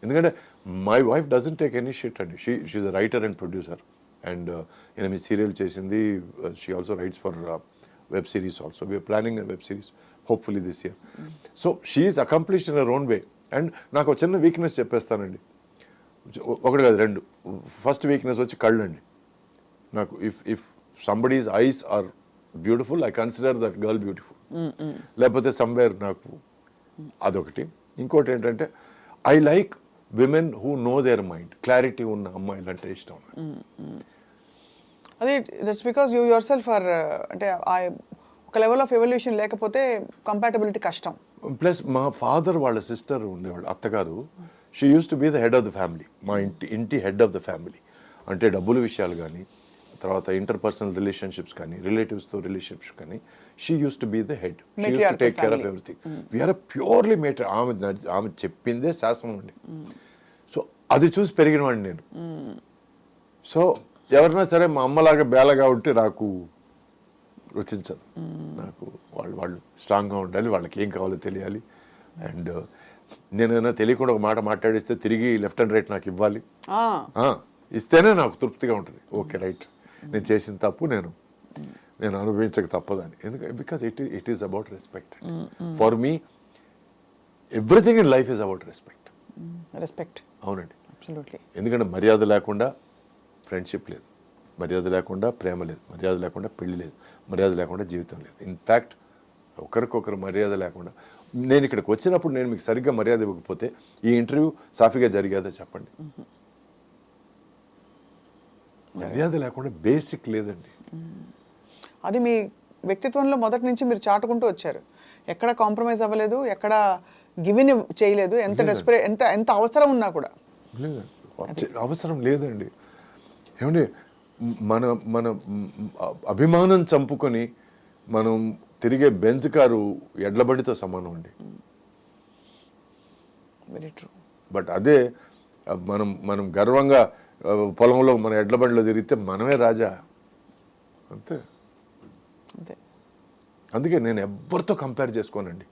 ఎందుకంటే my wife doesn't take any shit అండి. She's a writer and producer and 8 serial చేసింది. She also writes for web series also. We are planning web series hopefully this year. So she's accomplished in her own way. And నాకు ఒక చిన్న weakness చెప్పేస్తానండి, ఒకటి కాదు రెండు. First weakness వచ్చి కళ్ళండి. నాకు if somebody's eyes are beautiful, I consider that girl beautiful. లేకపోతే సమ్వేర్ నాకు అదొకటి. ఇంకోటి ఏంటంటే I like women who know their mind. Clarity ఉన్న అమ్మాయిలు అంటే ఇష్టం. అదే that's because you yourself are అంటే ఒక లెవెల్ ఆఫ్ ఎవల్యూషన్ లేకపోతే కంపాటబిలిటీ కష్టం. ప్లస్ మా ఫాదర్ వాళ్ళ సిస్టర్ ఉండేవాళ్ళు, అత్తగారు. She use to be the head of the family. మా ఇంటి హెడ్ ఆఫ్ ద ఫ్యామిలీ. అంటే డబ్బుల విషయాలు కానీ, తర్వాత ఇంటర్పర్సనల్ రిలేషన్షిప్స్ కానీ, రిలేటివ్స్తో రిలేషన్షిప్స్ కానీ, she use to be the head. She use to take care of everything. We are purely matter. ఆమె చెప్పిందే శాసనం అండి. సో అది చూసి పెరిగినవాడిని నేను. సో ఎవరైనా సరే మా అమ్మలాగా బేలగా ఉంటే నాకు రుచించదు. నాకు వాళ్ళు స్ట్రాంగ్గా ఉండాలి, వాళ్ళకి ఏం కావాలో తెలియాలి. అండ్ నేనైనా తెలియకుండా ఒక మాట మాట్లాడిస్తే తిరిగి లెఫ్ట్ అండ్ రైట్ నాకు ఇవ్వాలి. ఇస్తేనే నాకు తృప్తిగా ఉంటుంది. ఓకే రైట్, నేను చేసిన తప్పు నేను అనుభవించక తప్పదని. ఎందుకంటే because it is about respect. For me everything in life is about respect. Respect, అవునండి. అబ్సల్యూట్లీ. ఎందుకంటే మర్యాద లేకుండా ఫ్రెండ్షిప్ లేదు, మర్యాద లేకుండా ప్రేమ లేదు, మర్యాద లేకుండా పెళ్లి లేదు, మర్యాద లేకుండా జీవితం లేదు. ఇన్ఫ్యాక్ట్ ఒకరికొకరు మర్యాద లేకుండా నేను ఇక్కడికి వచ్చినప్పుడు నేను మీకు సరిగ్గా మర్యాద ఇవ్వకపోతే ఈ ఇంటర్వ్యూ సాఫీగా జరిగేదా చెప్పండి? మర్యాద లేకుండా బేసిక్ లేదండి. అది మీ వ్యక్తిత్వంలో మొదటి నుంచి మీరు చాటుకుంటూ వచ్చారు. ఎక్కడ కాంప్రమైజ్ అవ్వలేదు, ఎక్కడ గివిన్ చేయలేదు. ఎంత అవసరం ఉన్నా కూడా లేదండి, అవసరం లేదండి. ఏమండి, మన అభిమానం చంపుకొని మనం తిరిగే బెంజ్ కారు ఎడ్లబండితో సమానం అండి. Very true. బట్ అదే మనం గర్వంగా పొలంలో మన ఎడ్లబండిలో తిరిగితే మనమే రాజా. అంతే. అందుకే నేను ఎవరితో కంపేర్ చేసుకోనండి.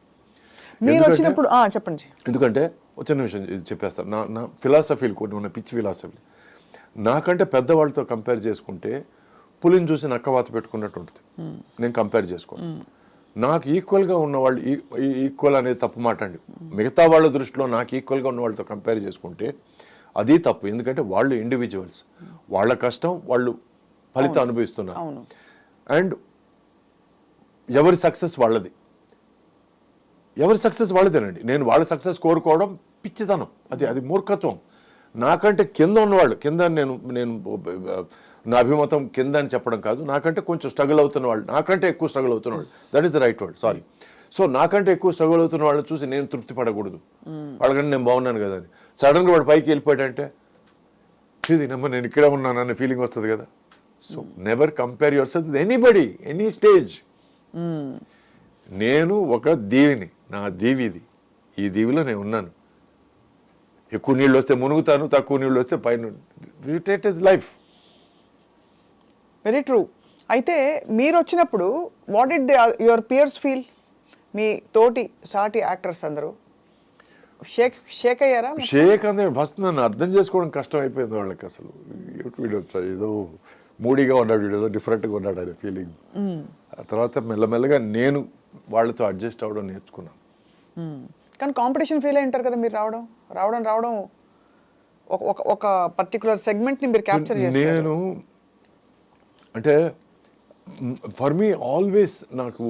మీరు వచ్చినప్పుడు చెప్పండి. ఎందుకంటే చిన్న విషయం చెప్పేస్తాను. నా ఫిలాసఫీలు కొన్ని ఉన్న పిచ్చి ఫిలాసఫీలు. నాకంటే పెద్దవాళ్ళతో కంపేర్ చేసుకుంటే పులిని చూసి నక్కవాత పెట్టుకున్నట్టు ఉంటుంది. నేను కంపేర్ చేసుకోను. నాకు ఈక్వల్గా ఉన్నవాళ్ళు, ఈక్వల్ అనేది తప్పు మాట అండి. మిగతా వాళ్ళ దృష్టిలో నాకు ఈక్వల్గా ఉన్న వాళ్ళతో కంపేర్ చేసుకుంటే అది తప్పు. ఎందుకంటే వాళ్ళు ఇండివిజువల్స్, వాళ్ళ కష్టం వాళ్ళు ఫలితం అనుభవిస్తున్నారు. అండ్ ఎవరి సక్సెస్ వాళ్ళది, ఎవరి సక్సెస్ వాళ్ళదేనండి. నేను వాళ్ళ సక్సెస్ కోరుకోవడం పిచ్చితనం, అది మూర్ఖత్వం. నాకంటే కింద ఉన్నవాళ్ళు, కింద నేను నా అభిమతం కింద అని చెప్పడం కాదు, నాకంటే కొంచెం స్ట్రగుల్ అవుతున్న వాళ్ళు, నాకంటే ఎక్కువ స్ట్రగుల్ అవుతున్న వాళ్ళు, that is the right word, sorry. So నాకంటే ఎక్కువ స్ట్రగుల్ అవుతున్న వాళ్ళని చూసి నేను తృప్తి పడకూడదు. వాళ్ళకంటే నేను బాగున్నాను కదా అని సడన్గా వాడు పైకి వెళ్ళిపోయాడంటే ఇది నేను ఇక్కడే ఉన్నాను అనే ఫీలింగ్ వస్తుంది కదా. So never compare your self with anybody, any stage. నేను ఒక దీవిని, నా దీవి ఇది, ఈ దీవిలో నేను ఉన్నాను. ఎక్కువ నీళ్ళు వస్తే మునుగుతాను, తక్కువ నీళ్ళు వస్తే పైన. It is life. Very true. అయితే మీరు వచ్చినప్పుడు what did your peers feel? మీ సాటి యాక్టర్స్ అందరూ షేక్ అయ్యారా? షేక్ అంటే ఫస్ట్ నన్ను అర్థం చేసుకోవడం కష్టం అయిపోయింది వాళ్ళకి. అసలు వీడియో ఏదో మూడీగా ఉన్నాడు, వీడు ఏదో డిఫరెంట్గా ఉన్నాడు అనే ఫీలింగ్. ఆ తర్వాత మెల్లమెల్లగా నేను వాళ్ళతో అడ్జస్ట్ అవ్వడం నేర్చుకున్నాను. కానీ కాంపిటీషన్ ఫీల్ అయి ఉంటారు కదా మీరు. రావడం ఒక పర్టికులర్ సెగ్మెంట్ని మీరు క్యాప్చర్ చేస్తారు. నేను అంటే ఫర్ మీ ఆల్వేస్ నాకు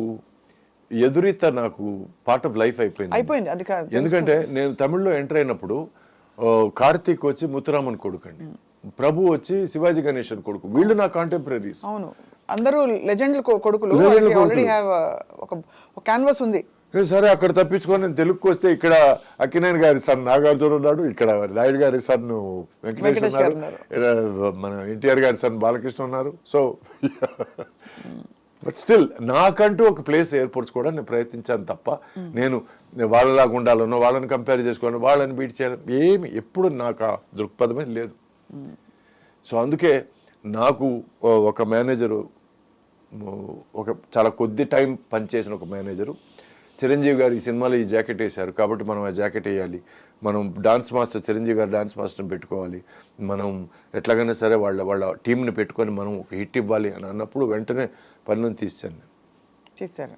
ఎదురీత నాకు పార్ట్ ఆఫ్ లైఫ్ అయిపోయింది. అది కాదు, ఎందుకంటే నేను తమిళ్లో ఎంటర్ అయినప్పుడు కార్తీక్ వచ్చి ముత్తురామన్ కొడుకు అండి, ప్రభు వచ్చి శివాజీ గణేశన్ కొడుకు. వీళ్ళు నా కాంటెంపరీస్. అవును, అందరూ లెజెండ్ కొడుకులు. ఆల్రెడీ హ్యావ్ ఒక క్యాన్వాస్ ఉంది. సరే అక్కడ తప్పించుకొని నేను తెలుగుకి వస్తే ఇక్కడ అక్కినేని గారి సన్ నాగార్జున ఉన్నాడు, ఇక్కడ నాయుడు గారి సన్ వెంకటేష్ ఉన్నారు, మన ఎన్టీఆర్ గారి సన్ బాలకృష్ణ ఉన్నారు. సో బట్ స్టిల్ నాకంటూ ఒక ప్లేస్ ఏర్పరచుకోవడానికి నేను ప్రయత్నించాను తప్ప నేను వాళ్ళలాగా ఉండాలనో, వాళ్ళని కంపేర్ చేసుకోవాలని, వాళ్ళని బీట్ చేయాలని ఏమి ఎప్పుడు నాకు ఆ దృక్పథమే లేదు. సో అందుకే నాకు ఒక మేనేజరు, ఒక చాలా కొద్ది టైం పనిచేసిన ఒక మేనేజరు, చిరంజీవి గారు ఈ సినిమాలో ఈ జాకెట్ వేశారు కాబట్టి మనం ఆ జాకెట్ వేయాలి, మనం డాన్స్ మాస్టర్ చిరంజీవి గారు డాన్స్ మాస్టర్ని పెట్టుకోవాలి, మనం ఎట్లాగైనా సరే వాళ్ళ టీంని పెట్టుకొని మనం ఒక హిట్ ఇవ్వాలి అని అన్నప్పుడు వెంటనే పనులను తీసాను నేను. చేశారు.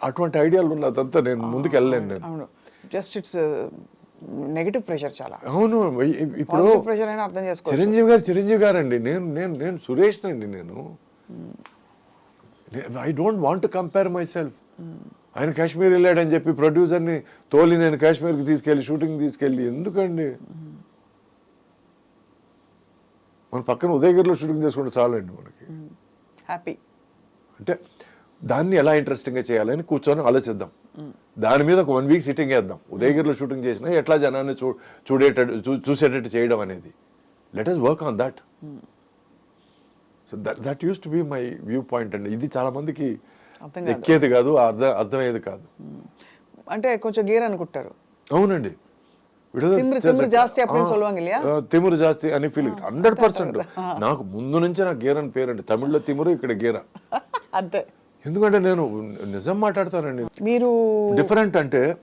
అటువంటి ఐడియాలు ఉన్నదంతా నేను ముందుకు వెళ్ళలేను నేను. అవును, జస్ట్ ఇట్స్ నెగిటివ్ ప్రెషర్ చాలా. అవును, ఇప్పుడు ప్రెషర్ అయినా అర్థం చేసుకో. చిరంజీవి గారు అండి, నేను సురేష్ అండి. నేను I don't want to compare my self. ఆయన కాశ్మీర్ వెళ్ళాడని చెప్పి ప్రొడ్యూసర్ని తోలి నేను కాశ్మీర్కి తీసుకెళ్ళి షూటింగ్ తీసుకెళ్ళి ఎందుకండి? మన పక్కన ఉదయగిరిలో షూటింగ్ చేసుకుంటే చాలండి మనకి. హ్యాపీ. అంటే దాన్ని ఎలా ఇంట్రెస్టింగ్గా చేయాలని కూర్చొని ఆలోచిద్దాం. దాని మీద ఒక 1 వీక్ సిట్టింగ్ వేద్దాం. ఉదయగిరిలో షూటింగ్ చేసినా ఎట్లా జనాన్ని చూసేటట్టు చేయడం అనేది. Let us work on that. So that use to be my view point అండి. ఇది చాలా మందికి ఎక్కేది కాదు, అర్థమయ్యేది కాదు. అంటే కొంచెం గేర్ అనుకుంటారు. అవునండి, తిమ్మిరి జాస్తి அப்படின்னு சொல்லுவாங்க இல்லையா? తిమురు జాస్తి అని ఫీలింగ్ 100%. నాకు ముందు నుంచే నాకు గేర్ అని పేరండి. తమిళ్లో తిమురు, ఇక్కడ గేరా. అంతే. ఎందుకంటే నేను నిజం మాట్లాడతానండి. మీరు డిఫరెంట్ అంటే